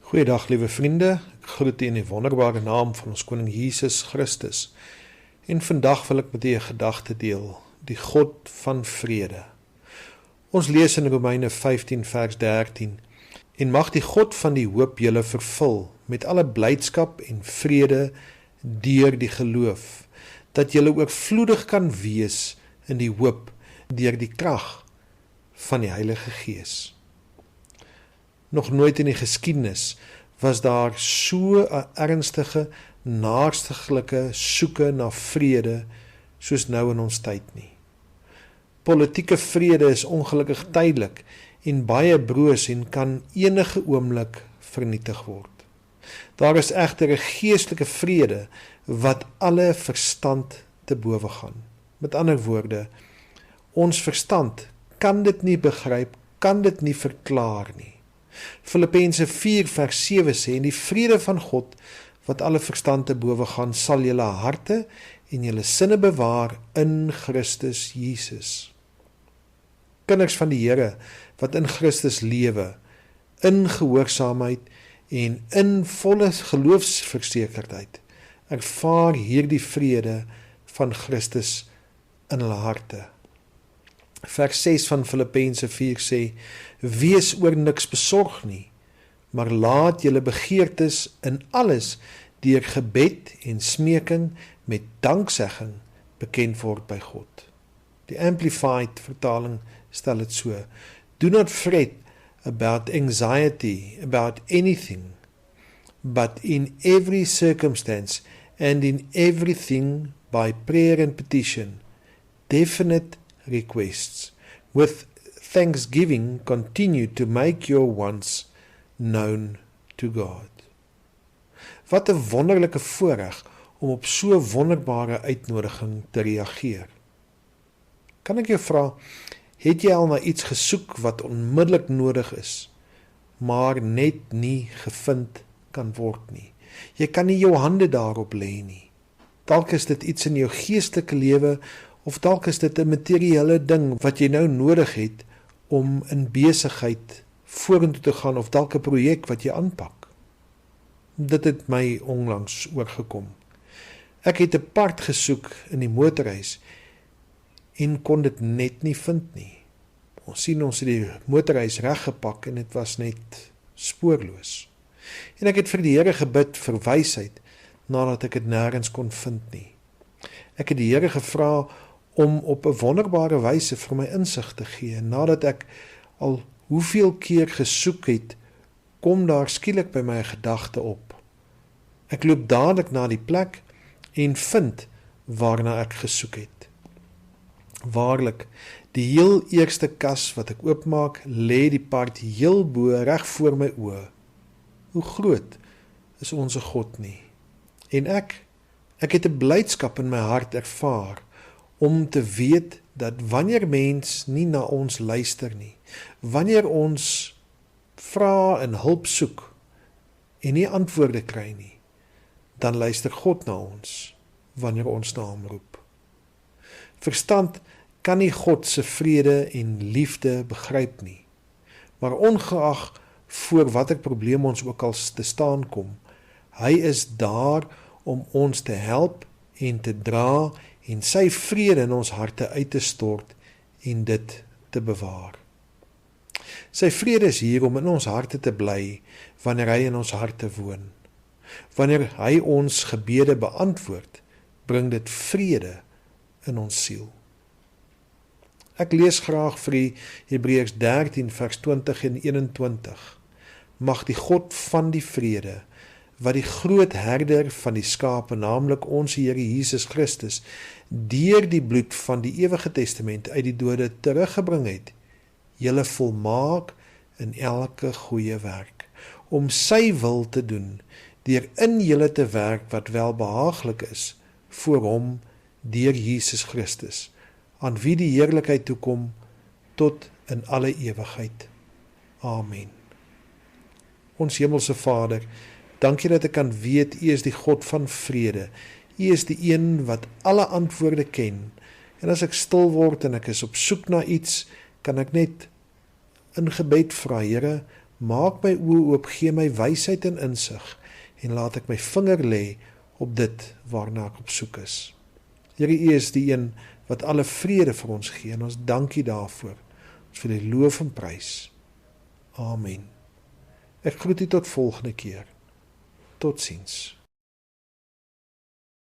Goeiedag, liewe vriende. Ek groet u in die wonderbare naam van ons koning Jesus Christus. En vandag wil ek met u 'n gedagte deel, die God van vrede. Ons lees in Romeine 15 vers 13, en mag die God van die hoop julle vervul met alle blydskap en vrede deur die geloof, dat julle oorvloedig kan wees in die hoop deur die krag van die Heilige Gees. Nog nooit in die geskiedenis was daar so 'n ernstige, naarstiglike soeke na vrede soos nou in ons tyd nie. Politieke vrede is ongelukkig tydelik en baie broos en kan enige oomblik vernietig word. Daar is egter 'n geestelike vrede wat alle verstand te bowe gaan. Met ander woorde, ons verstand kan dit nie begryp, kan dit nie verklaar nie. Filippense 4 vers 7 sê, en die vrede van God, wat alle verstand te bowe gaan, sal julle harte en julle sinne bewaar in Christus Jesus. Kinders van die Here, wat in Christus lewe, in gehoorsaamheid en in volle geloofsversekerdheid, ervaar hierdie vrede van Christus in hulle harte. Vers 6 van Filippense 4 sê, wees oor niks besorg nie, maar laat julle begeertes in alles deur gebed en smeking met danksegging bekend word by God. Die Amplified vertaling stel dit so, do not fret about anxiety, about anything, but in every circumstance and in everything by prayer and petition, definite requests, with thanksgiving continue to make your wants known to God. Wat 'n wonderlike voorreg om op so wonderbare uitnodiging te reageer. Kan ek jou vra, het jy al na iets gesoek wat onmiddellik nodig is, maar net nie gevind kan word nie? Jy kan nie jou hande daarop lê nie. Dalk is dit iets in jou geestelike lewe, of dalk is dit 'n materiële ding wat jy nou nodig het om in besigheid vorentoe te gaan, of dalk 'n projek wat jy aanpak. Dit het my onlangs oorgekom. Ek het 'n part gesoek in die motorhuis en kon dit net nie vind nie. Ons sien ons het die motorhuis reggepak en dit was net spoorloos. En ek het vir die Here gebid vir wysheid nadat ek dit nêrens kon vind nie. Ek het die Here gevra om op 'n wonderbare wyse vir my insig te gee. Nadat ek al hoeveel keer gesoek het, kom daar skielik by my 'n gedagte op. Ek loop dadelik na die plek en vind waarna ek gesoek het. Waarlik, die heel eerste kas wat ek oopmaak, lê die part heel bo reg voor my oë. Hoe groot is onze God nie? En ek het 'n blydskap in my hart ervaar, om te weet dat wanneer mens nie na ons luister nie, wanneer ons vra en hulp soek en nie antwoorde kry nie, dan luister God na ons wanneer ons na hom roep. Verstand kan nie God se vrede en liefde begryp nie, maar ongeag voor watter probleem ons ook al te staan kom, hy is daar om ons te help en te dra en sy vrede in ons harte uit te stort en dit te bewaar. Sy vrede is hier om in ons harte te bly wanneer hy in ons harte woon. Wanneer hy ons gebede beantwoord, bring dit vrede in ons siel. Ek lees graag vir Hebreërs 13 vers 20 en 21. Mag die God van die vrede, wat die groot herder van die skape, naamlik ons Here Jesus Christus, deur die bloed van die ewige testament uit die dode teruggebring het, julle volmaak in elke goeie werk, om sy wil te doen, deur in julle te werk wat welbehaaglik is, voor hom, deur Jesus Christus, aan wie die heerlikheid toekom, tot in alle ewigheid. Amen. Ons hemelse Vader, dankie dat ek kan weet, U is die God van vrede. U is die een wat alle antwoorde ken. En as ek stil word en ek is op soek na iets, kan ek net in gebed vra, Here, Maak my oë oop, gee my wysheid en insig, en laat ek my vinger lê op dit waarna ek op soek is. Here, U is die een wat alle vrede vir ons gee, en ons dankie daarvoor. Ons wil U loof en prys. Amen. Ek groet U tot volgende keer. Totsiens.